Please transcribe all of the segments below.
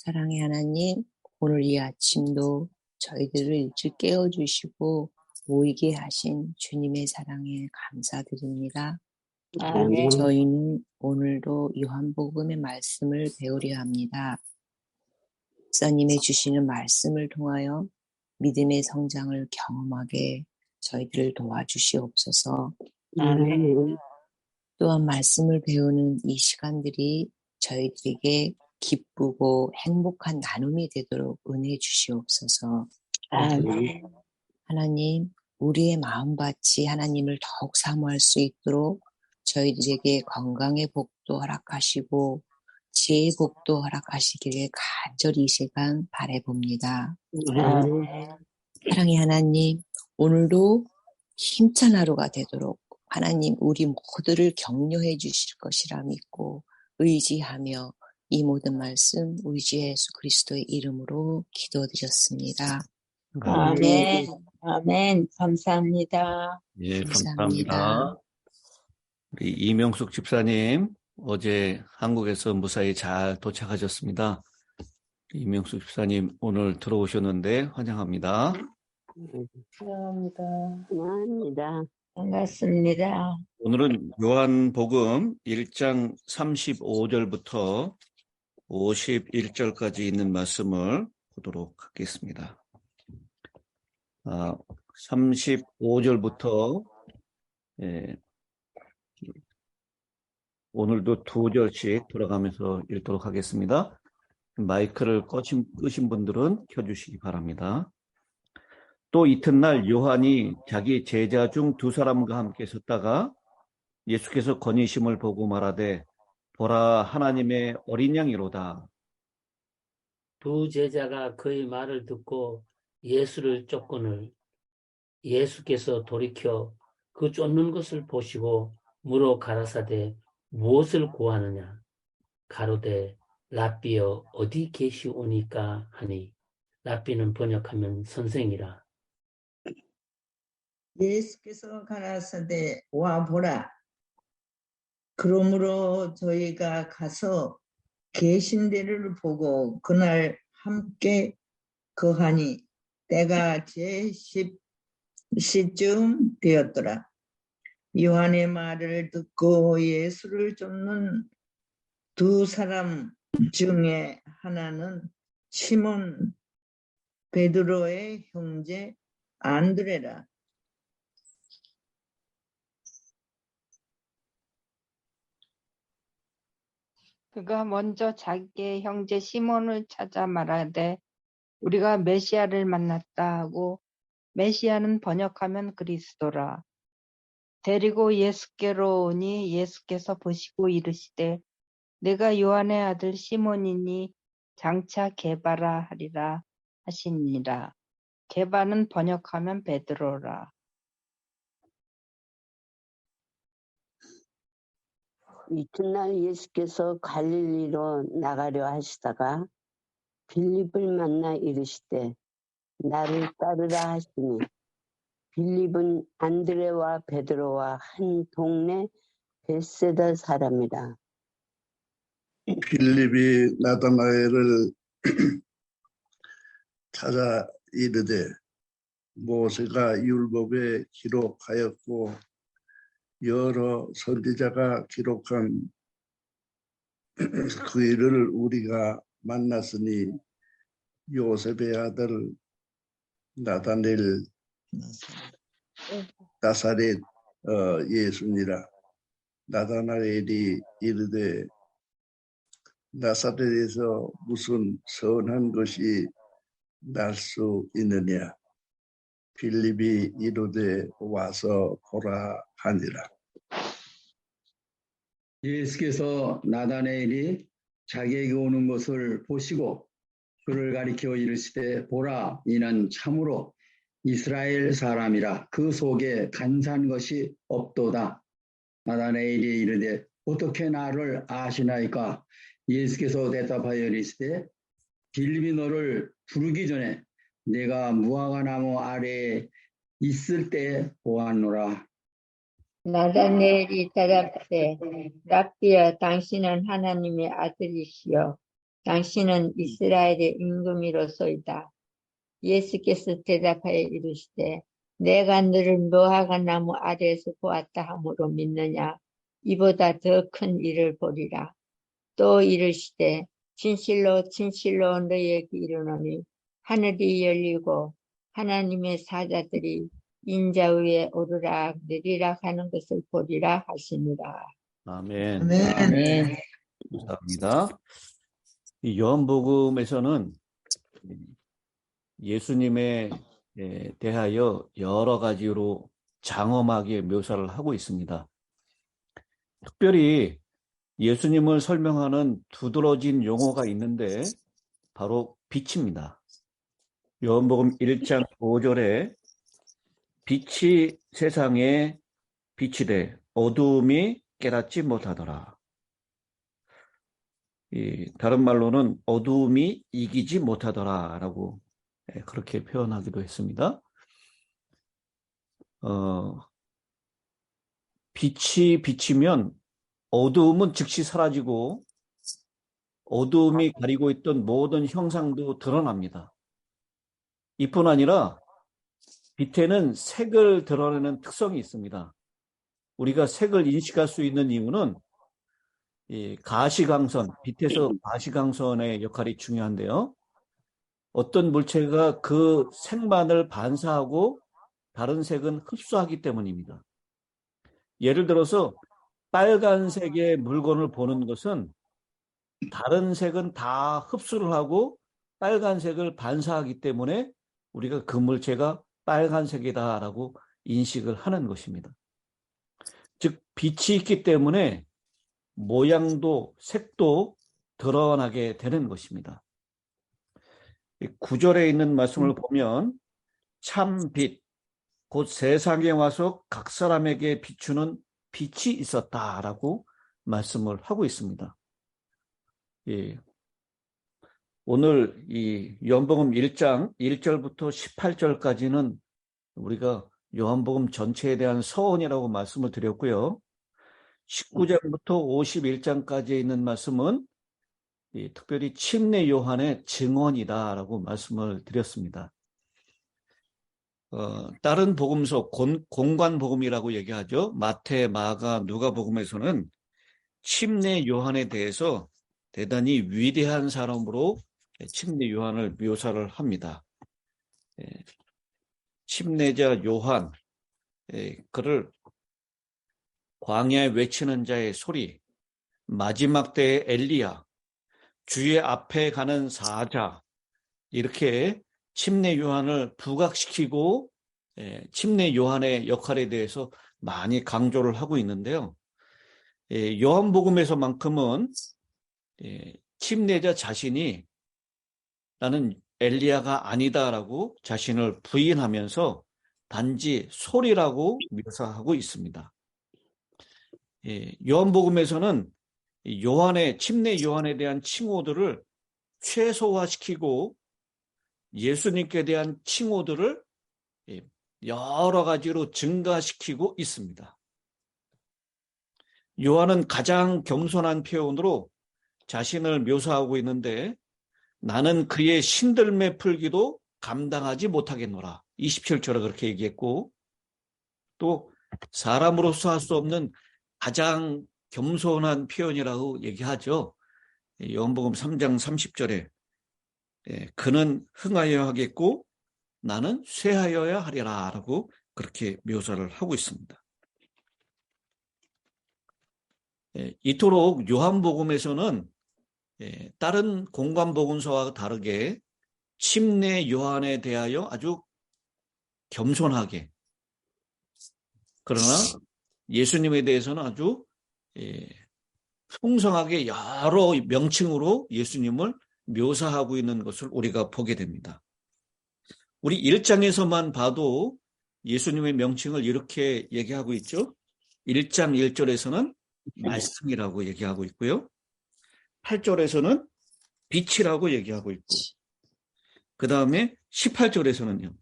사랑의 하나님, 오늘 이 아침도 저희들을 일찍 깨워주시고 모이게 하신 주님의 사랑에 감사드립니다. 아멘. 저희는 오늘도 요한복음의 말씀을 배우려 합니다. 목사님이 주시는 말씀을 통하여 믿음의 성장을 경험하게 저희들을 도와주시옵소서. 아멘. 또한 말씀을 배우는 이 시간들이 저희들에게 기쁘고 행복한 나눔이 되도록 은혜 주시옵소서. 아멘. 하나님, 우리의 마음밭이 하나님을 더욱 사모할 수 있도록 저희들에게 건강의 복도 허락하시고 지혜의 복도 허락하시기를 간절히 이 시간 바라봅니다. 사랑의 하나님, 오늘도 힘찬 하루가 되도록 하나님 우리 모두를 격려해 주실 것이라 믿고 의지하며 이 모든 말씀 우리 주 예수 그리스도의 이름으로 기도드렸습니다. 아멘. 아멘. 감사합니다. 예, 감사합니다. 감사합니다. 우리 이명숙 집사님, 어제 한국에서 무사히 잘 도착하셨습니다. 이명숙 집사님, 오늘 들어오셨는데 환영합니다. 감사합니다. 반갑습니다. 오늘은 요한복음 1장 35절부터 51절까지 있는 말씀을 보도록 하겠습니다. 35절부터 오늘도 두 절씩 돌아가면서 읽도록 하겠습니다. 마이크를 끄신 분들은 켜주시기 바랍니다. 또 이튿날 요한이 자기 제자 중 두 사람과 함께 섰다가 예수께서 거니심을 보고 말하되 보라 하나님의 어린 양이로다. 두 제자가 그의 말을 듣고 예수를 쫓거늘 예수께서 돌이켜 그 쫓는 것을 보시고 물어 가라사대 무엇을 구하느냐 가로되 랍비여 어디 계시오니까 하니 랍비는 번역하면 선생이라. 예수께서 가라사대 와 보라. 그러므로 저희가 가서 계신 데를 보고 그날 함께 거하니 때가 제10시쯤 되었더라. 요한의 말을 듣고 예수를 쫓는 두 사람 중에 하나는 시몬 베드로의 형제 안드레라. 그가 먼저 자기의 형제 시몬을 찾아 말하되 우리가 메시아를 만났다 하고 메시아는 번역하면 그리스도라. 데리고 예수께로 오니 예수께서 보시고 이르시되 내가 요한의 아들 시몬이니 장차 게바라 하리라 하시니라. 게바는 번역하면 베드로라. 이튿날 예수께서 갈릴리로 나가려 하시다가 빌립을 만나 이르시되 나를 따르라 하시니 빌립은 안드레와 베드로와 한 동네 벳세다 사람이라. 빌립이 나다나엘을 찾아 이르되 모세가 율법에 기록하였고 여러 선지자가 기록한 그 일을 우리가 만났으니 요셉의 아들 나다넬 나사렛 예수니라. 나다나엘이 이르되 나사렛에서 무슨 선한 것이 날 수 있느냐. 빌립이 이르되 와서 보라 하니라. 예수께서 나다나엘이 자기에게 오는 것을 보시고 그를 가리켜 이르시되 보라 이는 참으로 이스라엘 사람이라 그 속에 간사한 것이 없도다. 나다나엘이 이르되 어떻게 나를 아시나이까. 예수께서 대답하여 이르시되 빌립이 너를 부르기 전에 내가 무화과 나무 아래에 있을 때 보았노라. 나다나엘이 대답하되 랍비여 당신은 하나님의 아들이시여 당신은 이스라엘의 임금이로소이다. 예수께서 대답하여 이르시되 내가 너를 무화과 나무 아래에서 보았다 하므로 믿느냐? 이보다 더 큰 일을 보리라. 또 이르시되 진실로 진실로 너희에게 이르노니 하늘이 열리고 하나님의 사자들이 인자 위에 오르락 내리락 하는 것을 보리라 하시니라. 아멘. 아멘. 감사합니다. 이 요한복음에서는 예수님에 대하여 여러 가지로 장엄하게 묘사를 하고 있습니다. 특별히 예수님을 설명하는 두드러진 용어가 있는데 바로 빛입니다. 요한복음 1장 5절에 빛이 세상에 빛이 돼 어두움이 깨닫지 못하더라. 다른 말로는 어두움이 이기지 못하더라 라고 그렇게 표현하기도 했습니다. 빛이 비치면 어두움은 즉시 사라지고 어두움이 가리고 있던 모든 형상도 드러납니다. 이뿐 아니라 빛에는 색을 드러내는 특성이 있습니다. 우리가 색을 인식할 수 있는 이유는 이 가시광선, 빛에서 가시광선의 역할이 중요한데요. 어떤 물체가 그 색만을 반사하고 다른 색은 흡수하기 때문입니다. 예를 들어서 빨간색의 물건을 보는 것은 다른 색은 다 흡수를 하고 빨간색을 반사하기 때문에 우리가 그 물체가 빨간색이다라고 인식을 하는 것입니다. 즉 빛이 있기 때문에 모양도 색도 드러나게 되는 것입니다. 9절에 있는 말씀을 보면 참 빛, 곧 세상에 와서 각 사람에게 비추는 빛이 있었다라고 말씀을 하고 있습니다. 예. 오늘 이 요한복음 1장 1절부터 18절까지는 우리가 요한복음 전체에 대한 서원이라고 말씀을 드렸고요. 19장부터 51장까지에 있는 말씀은 특별히 침례 요한의 증언이다라고 말씀을 드렸습니다. 다른 복음서 공관복음이라고 얘기하죠. 마태, 마가, 누가복음에서는 침례 요한에 대해서 대단히 위대한 사람으로 침례 요한을 묘사를 합니다. 침례자 요한, 그를 광야에 외치는 자의 소리, 마지막 때의 엘리야, 주의 앞에 가는 사자, 이렇게 침례 요한을 부각시키고 침례 요한의 역할에 대해서 많이 강조를 하고 있는데요. 요한복음에서만큼은 침례자 자신이 나는 엘리야가 아니다라고 자신을 부인하면서 단지 소리라고 묘사하고 있습니다. 요한복음에서는 침례 요한에 대한 칭호들을 최소화시키고 예수님께 대한 칭호들을 여러 가지로 증가시키고 있습니다. 요한은 가장 겸손한 표현으로 자신을 묘사하고 있는데 나는 그의 신들매 풀기도 감당하지 못하겠노라. 27절에 그렇게 얘기했고 또 사람으로서 할 수 없는 가장 겸손한 표현이라고 얘기하죠. 요한복음 3장 30절에 그는 흥하여야 하겠고 나는 쇠하여야 하리라 라고 그렇게 묘사를 하고 있습니다. 이토록 요한복음에서는 다른 공관복음서와 다르게 침례 요한에 대하여 아주 겸손하게, 그러나 예수님에 대해서는 아주 풍성하게 여러 명칭으로 예수님을 묘사하고 있는 것을 우리가 보게 됩니다. 우리 1장에서만 봐도 예수님의 명칭을 이렇게 얘기하고 있죠. 1장 1절에서는 말씀이라고 얘기하고 있고요. 8절에서는 빛이라고 얘기하고 있고 그 다음에 18절에서는요.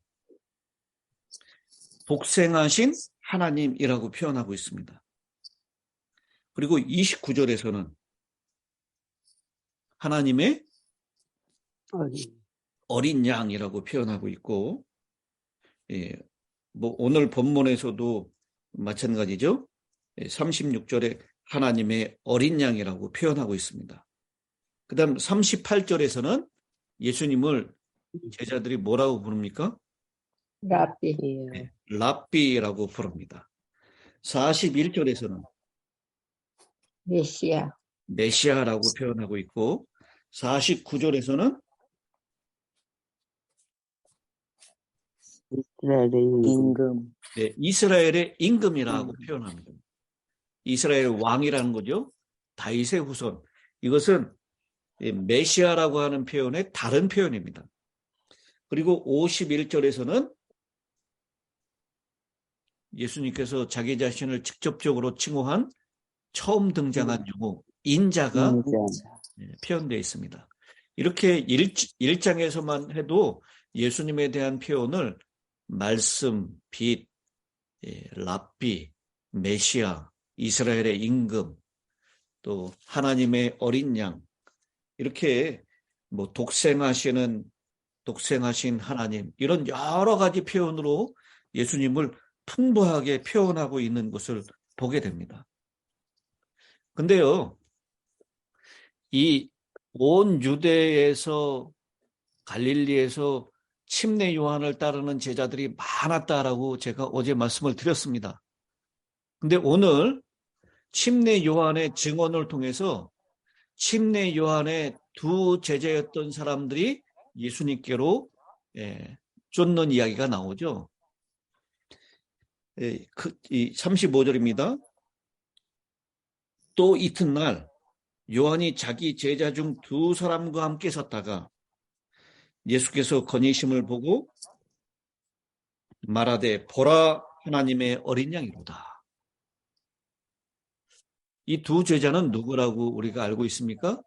독생하신 하나님이라고 표현하고 있습니다. 그리고 29절에서는 하나님의 어린 양이라고 표현하고 있고, 뭐 오늘 본문에서도 마찬가지죠. 36절에 하나님의 어린 양이라고 표현하고 있습니다. 그 다음 38절에서는 예수님을 제자들이 뭐라고 부릅니까? 라삐. 네, 랍비라고 부릅니다. 41절에서는 메시아. 메시아라고 표현하고 있고, 49절에서는 이스라엘의 임금. 임금. 이스라엘의 임금이라고 표현합니다. 이스라엘 왕이라는 거죠. 다윗의 후손. 이것은 메시아라고 하는 표현의 다른 표현입니다. 그리고 51절에서는 예수님께서 자기 자신을 직접적으로 칭호한 처음 등장한 용어 인자가 표현되어 있습니다. 이렇게 1장에서만 해도 예수님에 대한 표현을 말씀, 빛, 랍비, 메시아, 이스라엘의 임금, 또 하나님의 어린 양, 이렇게 뭐 독생하신 하나님, 이런 여러 가지 표현으로 예수님을 풍부하게 표현하고 있는 것을 보게 됩니다. 근데요, 이 온 유대에서 갈릴리에서 침례 요한을 따르는 제자들이 많았다라고 제가 어제 말씀을 드렸습니다. 근데 오늘 침례 요한의 증언을 통해서 침례 요한의 두 제자였던 사람들이 예수님께로 쫓는 이야기가 나오죠. 35절입니다. 또 이튿날 요한이 자기 제자 중 두 사람과 함께 섰다가 예수께서 거니심을 보고 말하되 보라 하나님의 어린 양이로다. 이 두 제자는 누구라고 우리가 알고 있습니까?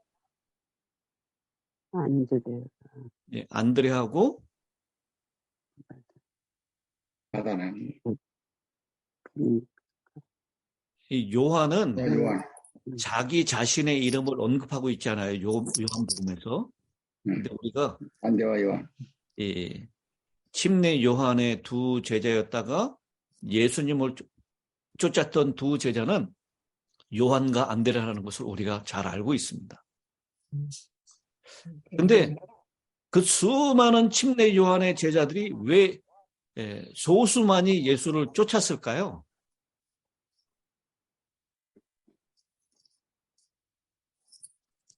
안드레하고 나다나엘. 이 요한은 요한. 자기 자신의 이름을 언급하고 있잖아요. 요한복음에서. 근데 우리가 안데와 요한. 침례 요한의 두 제자였다가 예수님을 쫓았던 두 제자는 요한과 안드레라는 것을 우리가 잘 알고 있습니다. 그런데 그 수많은 침례 요한의 제자들이 왜 소수만이 예수를 쫓았을까요?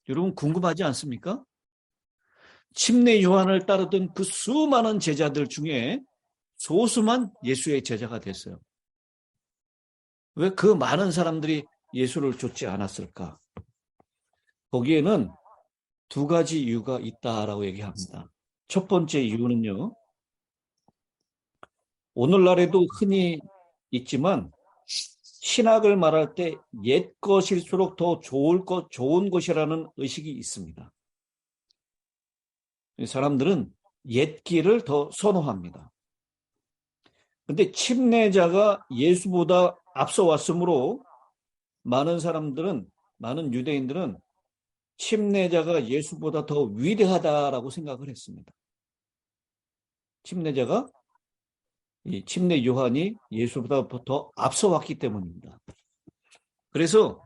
여러분 궁금하지 않습니까? 침례 요한을 따르던 그 수많은 제자들 중에 소수만 예수의 제자가 됐어요. 왜 그 많은 사람들이 예수를 쫓지 않았을까? 거기에는 두 가지 이유가 있다라고 얘기합니다. 첫 번째 이유는요, 오늘날에도 흔히 있지만 신학을 말할 때 옛 것일수록 더 좋은 것이라는 의식이 있습니다. 사람들은 옛 길을 더 선호합니다. 그런데 침례자가 예수보다 앞서 왔으므로 많은 유대인들은 침례자가 예수보다 더 위대하다라고 생각을 했습니다. 침례 요한이 예수보다 더 앞서 왔기 때문입니다. 그래서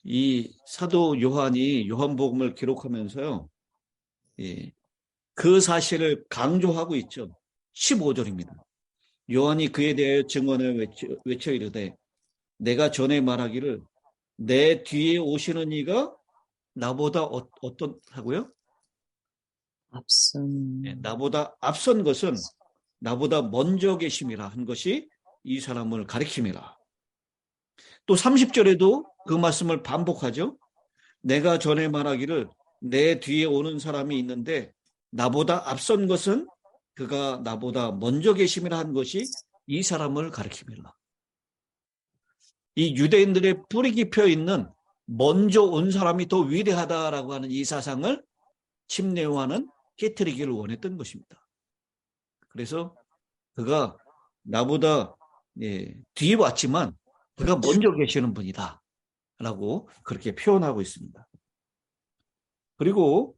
이 사도 요한이 요한복음을 기록하면서요, 그 사실을 강조하고 있죠. 15절입니다. 요한이 그에 대하여 증언을 외쳐 이르되 내가 전에 말하기를 내 뒤에 오시는 이가 나보다 어떻다고요? 나보다 앞선 것은 나보다 먼저 계심이라 한 것이 이 사람을 가리킴이라. 또 30절에도 그 말씀을 반복하죠. 내가 전에 말하기를 내 뒤에 오는 사람이 있는데 나보다 앞선 것은 그가 나보다 먼저 계심이라 한 것이 이 사람을 가리킴이라. 이 유대인들의 뿌리 깊어 있는 먼저 온 사람이 더 위대하다라고 하는 이 사상을 침례 요한은 깨트리기를 원했던 것입니다. 그래서 그가 나보다 뒤에 왔지만 그가 먼저 계시는 분이다 라고 그렇게 표현하고 있습니다. 그리고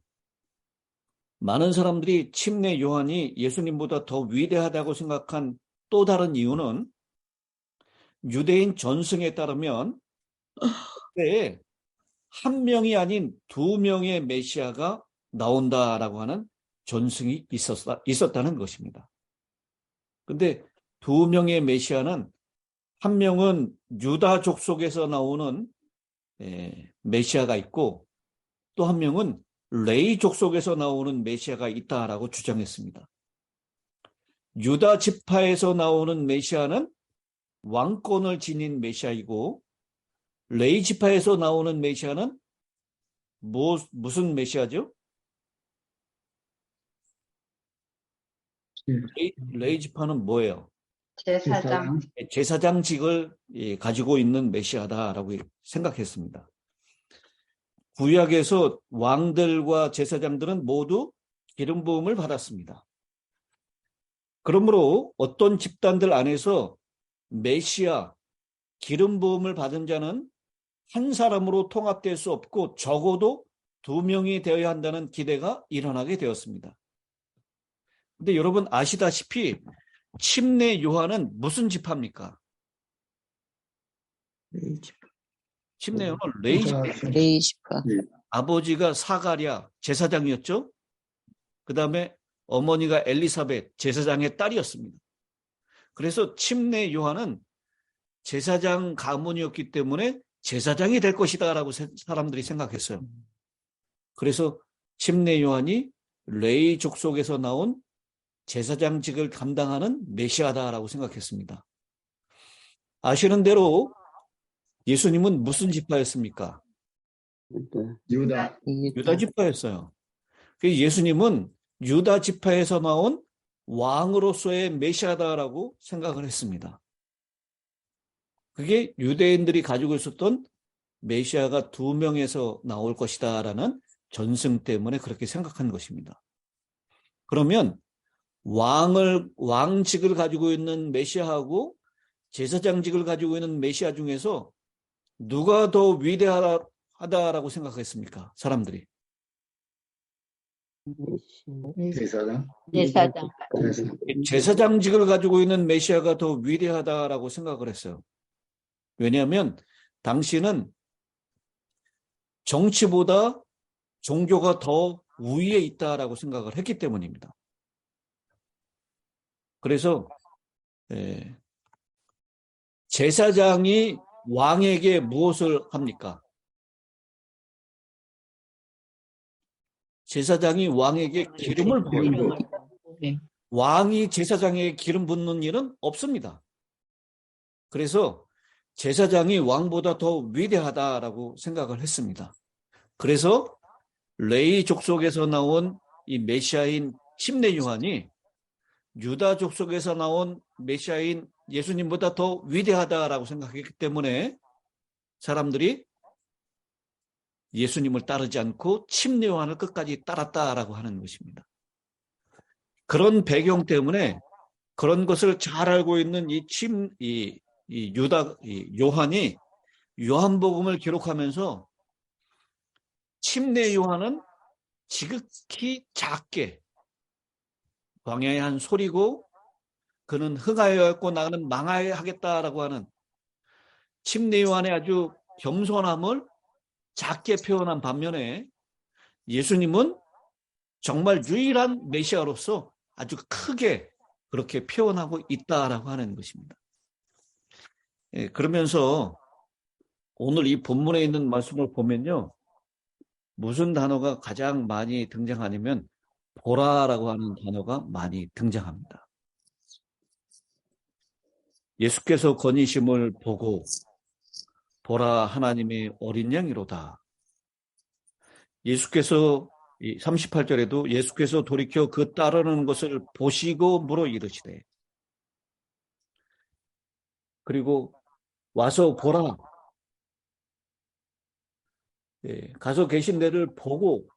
많은 사람들이 침례 요한이 예수님보다 더 위대하다고 생각한 또 다른 이유는 유대인 전승에 따르면 그때 한 명이 아닌 두 명의 메시아가 나온다라고 하는 전승이 있었다는 것입니다. 근데 두 명의 메시아는 한 명은 유다 족속에서 나오는 메시아가 있고 또 한 명은 레위 족속에서 나오는 메시아가 있다라고 주장했습니다. 유다 지파에서 나오는 메시아는 왕권을 지닌 메시아이고 레위 지파에서 나오는 메시아는 무슨 메시아죠? 레위 지파는 뭐예요? 제사장. 제사장직을 가지고 있는 메시아다라고 생각했습니다. 구약에서 왕들과 제사장들은 모두 기름 부음을 받았습니다. 그러므로 어떤 집단들 안에서 메시아, 기름 부음을 받은 자는 한 사람으로 통합될 수 없고 적어도 두 명이 되어야 한다는 기대가 일어나게 되었습니다. 근데 여러분 아시다시피 침례 요한은 무슨 지파입니까? 침례 요한은 레위 지파. 레위 지파. 아버지가 사가랴 제사장이었죠. 그 다음에 어머니가 엘리사벳 제사장의 딸이었습니다. 그래서 침례 요한은 제사장 가문이었기 때문에 제사장이 될 것이다 라고 사람들이 생각했어요. 그래서 침례 요한이 레위 족속에서 나온 제사장직을 감당하는 메시아다라고 생각했습니다. 아시는 대로 예수님은 무슨 지파였습니까? 유다. 유다 지파였어요. 예수님은 유다 지파에서 나온 왕으로서의 메시아다라고 생각을 했습니다. 그게 유대인들이 가지고 있었던 메시아가 두 명에서 나올 것이다라는 전승 때문에 그렇게 생각한 것입니다. 그러면 왕직을 가지고 있는 메시아하고 제사장직을 가지고 있는 메시아 중에서 누가 더 위대하다라고 생각했습니까? 사람들이. 제사장. 제사장. 제사장직을 가지고 있는 메시아가 더 위대하다라고 생각을 했어요. 왜냐하면 당시는 정치보다 종교가 더 우위에 있다라고 생각을 했기 때문입니다. 그래서 제사장이 왕에게 무엇을 합니까? 제사장이 왕에게 기름을 부어요. 왕이 제사장에게 기름 붓는 일은 없습니다. 그래서 제사장이 왕보다 더 위대하다라고 생각을 했습니다. 그래서 레위 족속에서 나온 이 메시아인 침례 요한이 유다 족속에서 나온 메시아인 예수님보다 더 위대하다라고 생각했기 때문에 사람들이 예수님을 따르지 않고 침례 요한을 끝까지 따랐다라고 하는 것입니다. 그런 배경 때문에 그런 것을 잘 알고 있는 요한이 요한복음을 기록하면서 침례 요한은 지극히 작게 광야의 한 소리고 그는 흥하여였고 나는 망하여 하겠다라고 하는 침례 요한의 아주 겸손함을 작게 표현한 반면에 예수님은 정말 유일한 메시아로서 아주 크게 그렇게 표현하고 있다라고 하는 것입니다. 그러면서 오늘 이 본문에 있는 말씀을 보면요. 무슨 단어가 가장 많이 등장하냐면 보라라고 하는 단어가 많이 등장합니다. 예수께서 거니심을 보고 보라 하나님의 어린 양이로다. 예수께서 38절에도 예수께서 돌이켜 그 따르는 것을 보시고 물어 이르시되 그리고 와서 보라. 가서 계신 데를 보고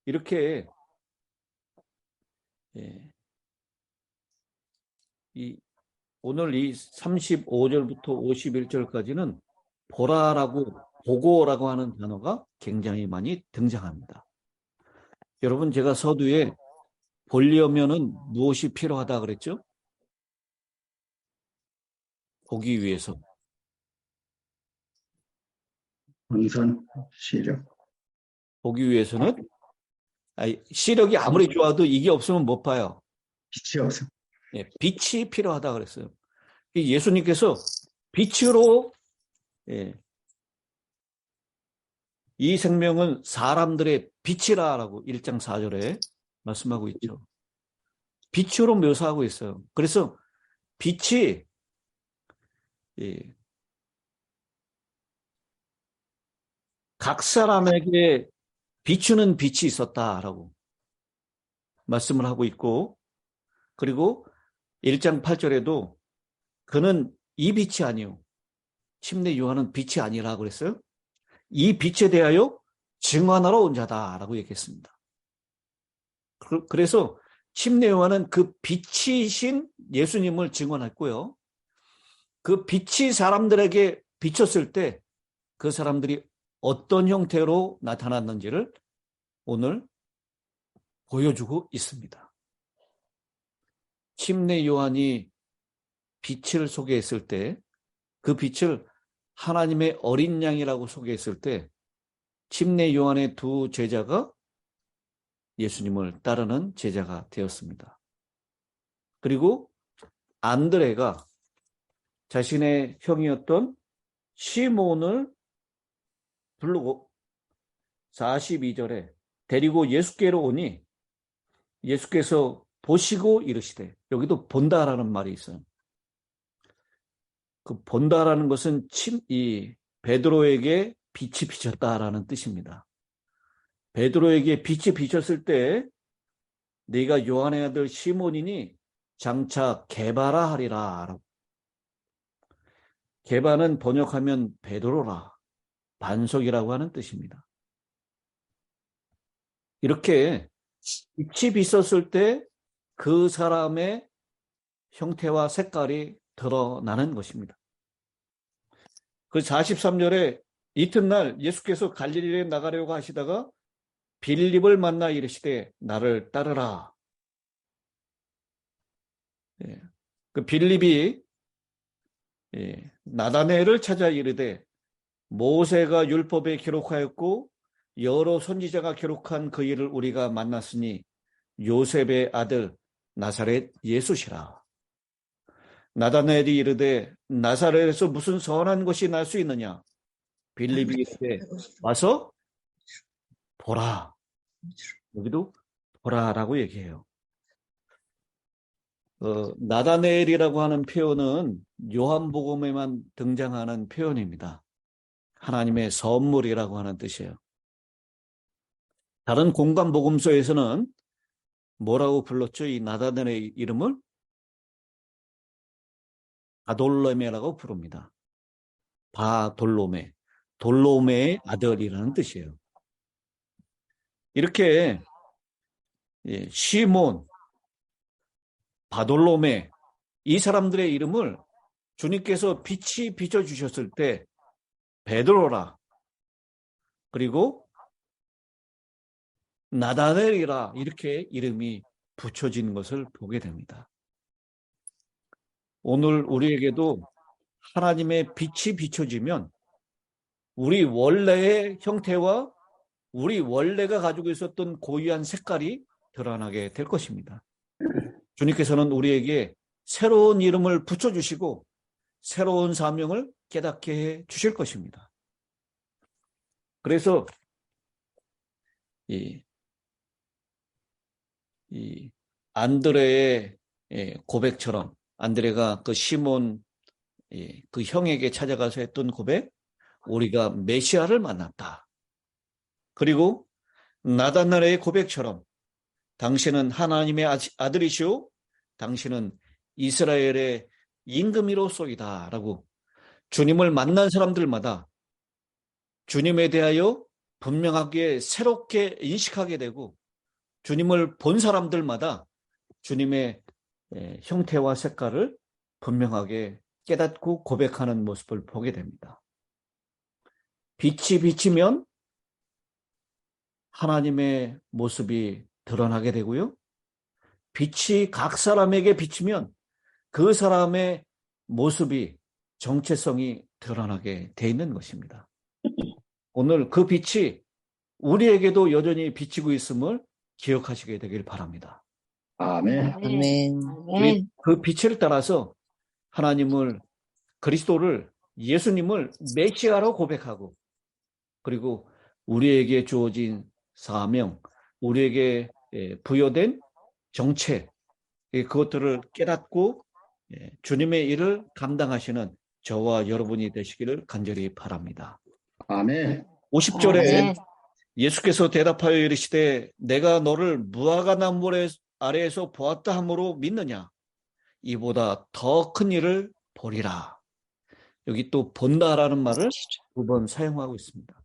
이렇게 오늘 이 35절부터 51절까지는 보라라고 보고라고 하는 단어가 굉장히 많이 등장합니다. 여러분, 제가 서두에 보려면은 무엇이 필요하다 그랬죠? 보기 위해서. 본선, 시력. 보기 위해서는 시력이 아무리 좋아도 이게 없으면 못 봐요. 빛이 없어. 예, 빛이 필요하다 그랬어요. 예수님께서 빛으로 이 생명은 사람들의 빛이라라고 1장 4절에 말씀하고 있죠. 빛으로 묘사하고 있어요. 그래서 빛이 각 사람에게 비추는 빛이 있었다라고 말씀을 하고 있고, 그리고 1장 8절에도 그는 이 빛이 아니요 침례 요한은 빛이 아니라 그랬어요. 이 빛에 대하여 증언하러 온 자다라고 얘기했습니다. 그래서 침례 요한은 그 빛이신 예수님을 증언했고요. 그 빛이 사람들에게 비쳤을 때 그 사람들이 어떤 형태로 나타났는지를 오늘 보여주고 있습니다. 침례 요한이 빛을 소개했을 때, 그 빛을 하나님의 어린 양이라고 소개했을 때 침례 요한의 두 제자가 예수님을 따르는 제자가 되었습니다. 그리고 안드레가 자신의 형이었던 시몬을 부르고 42절에 데리고 예수께로 오니 예수께서 보시고 이르시되, 여기도 본다라는 말이 있어요. 그 본다라는 것은 이 베드로에게 빛이 비쳤다라는 뜻입니다. 베드로에게 빛이 비쳤을 때 네가 요한의 아들 시몬이니 장차 게바라 하리라. 게바는 번역하면 베드로라, 반석이라고 하는 뜻입니다. 이렇게 빛이 비쳤을 때 그 사람의 형태와 색깔이 드러나는 것입니다. 그 43절에 이튿날 예수께서 갈릴리에 나가려고 하시다가 빌립을 만나 이르시되 나를 따르라. 그 빌립이 나다네엘을 찾아 이르되 모세가 율법에 기록하였고 여러 선지자가 기록한 그 일을 우리가 만났으니 요셉의 아들 나사렛 예수시라. 나다나엘이 이르되 나사렛에서 무슨 선한 것이 날 수 있느냐? 빌립이 이르되 와서 보라. 여기도 보라라고 얘기해요. 나다나엘이라고 하는 표현은 요한복음에만 등장하는 표현입니다. 하나님의 선물이라고 하는 뜻이에요. 다른 공간 복음서에서는 뭐라고 불렀죠? 이 나다나엘의 이름을 바돌로메라고 부릅니다. 바돌로메, 돌로메의 아들이라는 뜻이에요. 이렇게 시몬, 바돌로메, 이 사람들의 이름을 주님께서 빛이 비춰주셨을 때 베드로라, 그리고 나다나엘이라 이렇게 이름이 붙여진 것을 보게 됩니다. 오늘 우리에게도 하나님의 빛이 비춰지면 우리 원래의 형태와 우리 원래가 가지고 있었던 고유한 색깔이 드러나게 될 것입니다. 주님께서는 우리에게 새로운 이름을 붙여주시고 새로운 사명을 깨닫게 해 주실 것입니다. 그래서 이 안드레의 고백처럼 안드레가 그 시몬 그 형에게 찾아가서 했던 고백, 우리가 메시아를 만났다. 그리고 나다나엘의 고백처럼 당신은 하나님의 아들이시오, 당신은 이스라엘의 임금이로소이다 라고 주님을 만난 사람들마다 주님에 대하여 분명하게 새롭게 인식하게 되고 주님을 본 사람들마다 주님의 형태와 색깔을 분명하게 깨닫고 고백하는 모습을 보게 됩니다. 빛이 비치면 하나님의 모습이 드러나게 되고요. 빛이 각 사람에게 비치면 그 사람의 모습이, 정체성이 드러나게 돼 있는 것입니다. 오늘 그 빛이 우리에게도 여전히 비치고 있음을 기억하시게 되길 바랍니다. 아멘. 아멘. 우리 그 빛을 따라서 하나님을, 그리스도를, 예수님을 메시아로 고백하고, 그리고 우리에게 주어진 사명, 우리에게 부여된 정체, 그것들을 깨닫고 주님의 일을 감당하시는 저와 여러분이 되시기를 간절히 바랍니다. 아멘. 50절에 예수께서 대답하여 이르시되 내가 너를 무화과나무 아래에서 보았다 함으로 믿느냐? 이보다 더 큰 일을 보리라. 여기 또 본다라는 말을 2번 사용하고 있습니다.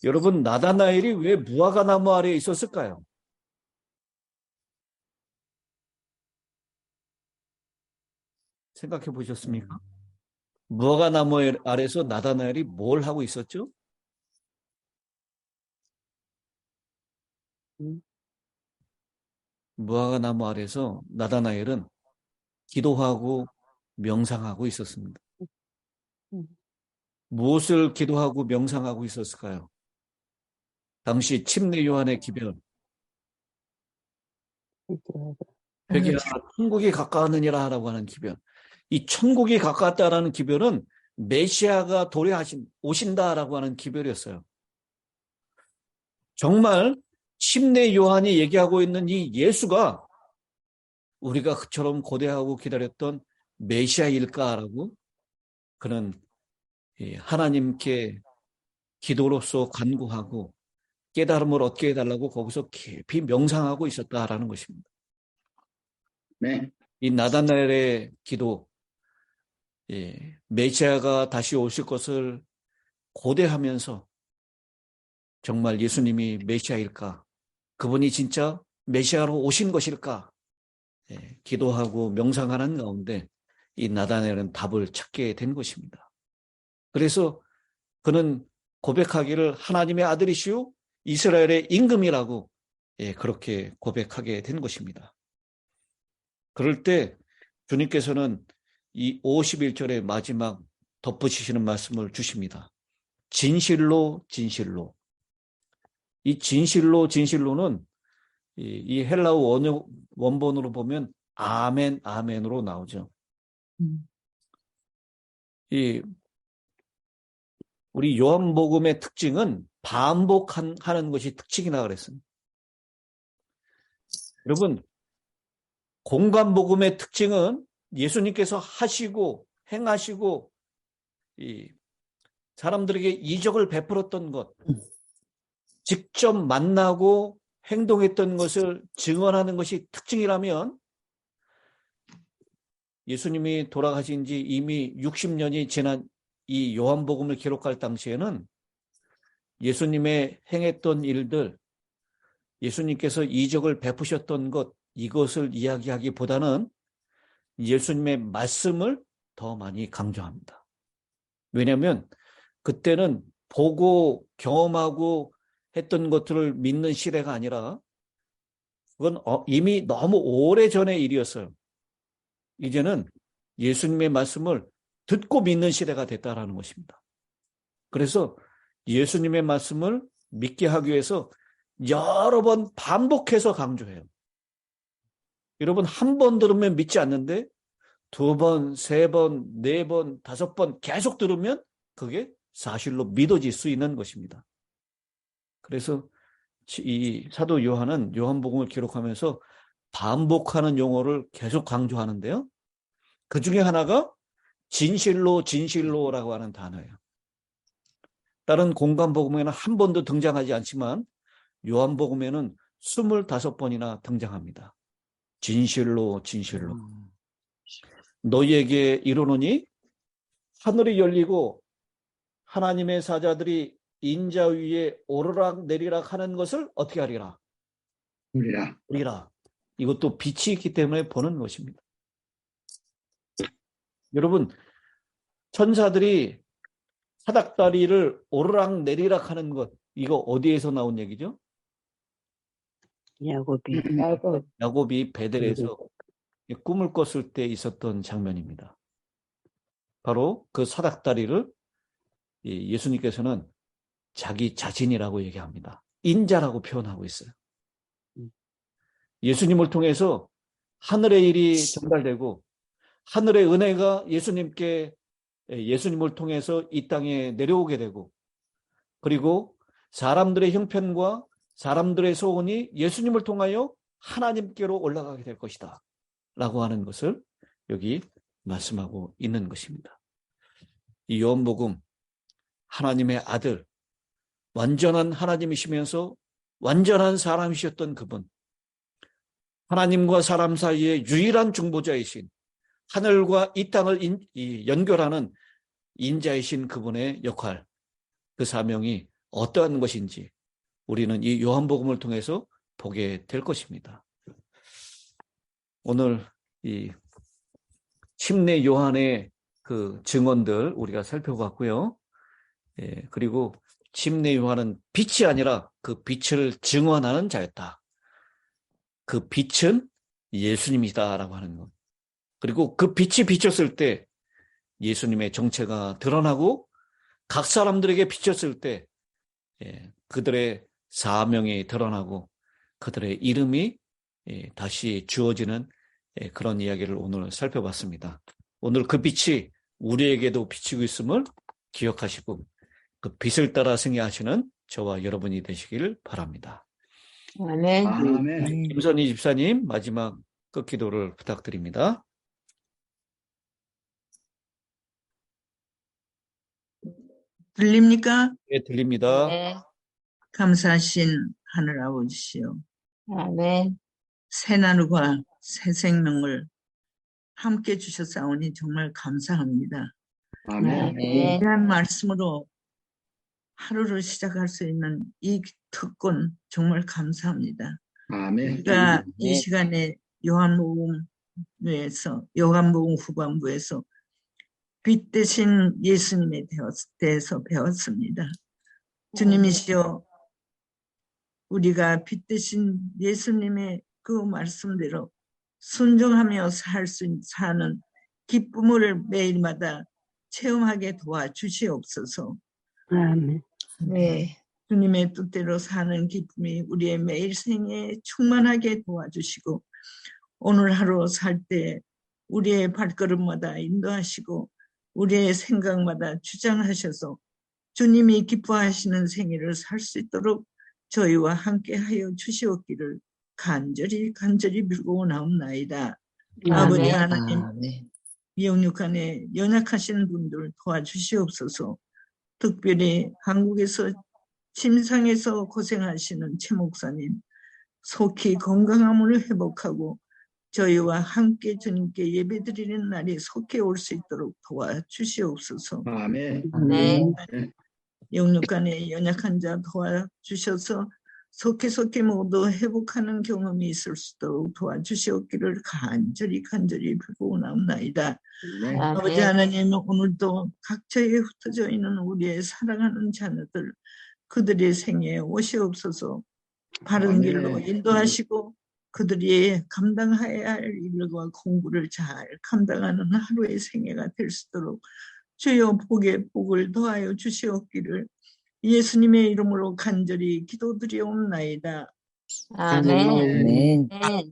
여러분, 나다나엘이 왜 무화과나무 아래에 있었을까요? 생각해 보셨습니까? 무화과나무 아래에서 나다나엘이 뭘 하고 있었죠? 무화과나무 아래에서 나다나엘은 기도하고 명상하고 있었습니다. 무엇을 기도하고 명상하고 있었을까요? 당시 침례 요한의 기별, 회개하라 천국이 가까웠느니라 라고 하는 기별. 이 천국이 가까웠다라는 기별은 메시아가 오신다라고 하는 기별이었어요. 정말 침례 요한이 얘기하고 있는 이 예수가 우리가 그처럼 고대하고 기다렸던 메시아일까라고 그는 하나님께 기도로서 간구하고 깨달음을 얻게 해달라고 거기서 깊이 명상하고 있었다라는 것입니다. 네. 이 나다나엘의 기도, 메시아가 다시 오실 것을 고대하면서 정말 예수님이 메시아일까? 그분이 진짜 메시아로 오신 것일까? 기도하고 명상하는 가운데 이 나다나엘은 답을 찾게 된 것입니다. 그래서 그는 고백하기를 하나님의 아들이시오 이스라엘의 임금이라고 그렇게 고백하게 된 것입니다. 그럴 때 주님께서는 이 51절의 마지막 덧붙이시는 말씀을 주십니다. 진실로 진실로. 이 진실로 진실로는 이 헬라어 원본으로 보면 아멘 아멘으로 나오죠. 우리 요한복음의 특징은 반복하는 것이 특징이라 그랬습니다. 여러분, 공관복음의 특징은 예수님께서 하시고 행하시고 사람들에게 이적을 베풀었던 것, 직접 만나고 행동했던 것을 증언하는 것이 특징이라면 예수님이 돌아가신 지 이미 60년이 지난 이 요한복음을 기록할 당시에는 예수님의 행했던 일들, 예수님께서 이적을 베푸셨던 것, 이것을 이야기하기보다는 예수님의 말씀을 더 많이 강조합니다. 왜냐하면 그때는 보고 경험하고 했던 것들을 믿는 시대가 아니라 그건 이미 너무 오래전의 일이었어요. 이제는 예수님의 말씀을 듣고 믿는 시대가 됐다라는 것입니다. 그래서 예수님의 말씀을 믿게 하기 위해서 여러 번 반복해서 강조해요. 여러분, 한 번 들으면 믿지 않는데 2번, 3번, 4번, 5번 계속 들으면 그게 사실로 믿어질 수 있는 것입니다. 그래서 이 사도 요한은 요한복음을 기록하면서 반복하는 용어를 계속 강조하는데요. 그 중에 하나가 진실로 진실로라고 하는 단어예요. 다른 공관복음에는 한 번도 등장하지 않지만 요한복음에는 25번이나 등장합니다. 진실로 진실로. 너희에게 이르노니 하늘이 열리고 하나님의 사자들이 인자 위에 오르락 내리락 하는 것을 어떻게 하리라? 우리라. 이것도 빛이 있기 때문에 보는 것입니다. 여러분, 천사들이 사닥다리를 오르락 내리락 하는 것, 이거 어디에서 나온 얘기죠? 야곱이 야곱. 야곱이 베델에서 꿈을 꿨을 때 있었던 장면입니다. 바로 그 사닥다리를 예수님께서는 자기 자신이라고 얘기합니다. 인자라고 표현하고 있어요. 예수님을 통해서 하늘의 일이 전달되고 하늘의 은혜가 예수님을 통해서 이 땅에 내려오게 되고, 그리고 사람들의 형편과 사람들의 소원이 예수님을 통하여 하나님께로 올라가게 될 것이다 라고 하는 것을 여기 말씀하고 있는 것입니다. 이 요한복음, 하나님의 아들, 완전한 하나님이시면서 완전한 사람이셨던 그분, 하나님과 사람 사이의 유일한 중보자이신, 하늘과 이 땅을 연결하는 인자이신 그분의 역할, 그 사명이 어떠한 것인지 우리는 이 요한복음을 통해서 보게 될 것입니다. 오늘 이 침례 요한의 그 증언들 우리가 살펴봤고요. 그리고 침례 요한은 빛이 아니라 그 빛을 증언하는 자였다. 그 빛은 예수님이다라고 하는 것. 그리고 그 빛이 비쳤을 때 예수님의 정체가 드러나고 각 사람들에게 비쳤을 때 그들의 사명이 드러나고 그들의 이름이 다시 주어지는 그런 이야기를 오늘 살펴봤습니다. 오늘 그 빛이 우리에게도 비치고 있음을 기억하시고 그 빛을 따라 승리하시는 저와 여러분이 되시길 바랍니다. 아멘. 아멘. 김선희 집사님 마지막 끝기도를 부탁드립니다. 들립니까? 네, 들립니다. 네. 감사하신 하늘 아버지시여, 아멘. 새 나루와 새 생명을 함께 주셨사오니 정말 감사합니다. 아멘. 아멘. 귀한 말씀으로 하루를 시작할 수 있는 이 특권 정말 감사합니다. 아멘. 우리가 이 시간에 요한복음 후반부에서 빛 대신 예수님에 대해서 배웠습니다. 주님이시여, 우리가 빛 대신 예수님의 그 말씀대로 순종하며 사는 기쁨을 매일마다 체험하게 도와주시옵소서. 아멘. 네. 주님의 뜻대로 사는 기쁨이 우리의 매일 생에 충만하게 도와주시고, 오늘 하루 살 때 우리의 발걸음마다 인도하시고 우리의 생각마다 주장하셔서 주님이 기뻐하시는 생애를 살 수 있도록 저희와 함께하여 주시옵기를 간절히 빌고 원하옵나이다. 아버지 하나님, 아멘. 영육 안에 연약하신 분들 도와주시옵소서. 특별히 한국에서 침상에서 고생하시는 최 목사님, 속히 건강함을 회복하고 저희와 함께 주님께 예배드리는 날이 속히 올 수 있도록 도와주시옵소서. 아멘. 네. 영육 안에 연약한 자 도와주셔서 속히 모두 회복하는 경험이 있을 수 있도록 도와주시옵기를 간절히 빌고 원하옵나이다. 네. 아버지 하나님, 오늘도 각처에 흩어져 있는 우리의 사랑하는 자녀들, 그들의 생애에 오시옵소서. 바른 길로 인도하시고 그들이 감당해야 할 일과 공부를 잘 감당하는 하루의 생애가 될 수 있도록 주여 복을 더하여 주시옵기를 예수님의 이름으로 간절히 기도드리옵나이다. 아멘. 아멘. 아멘.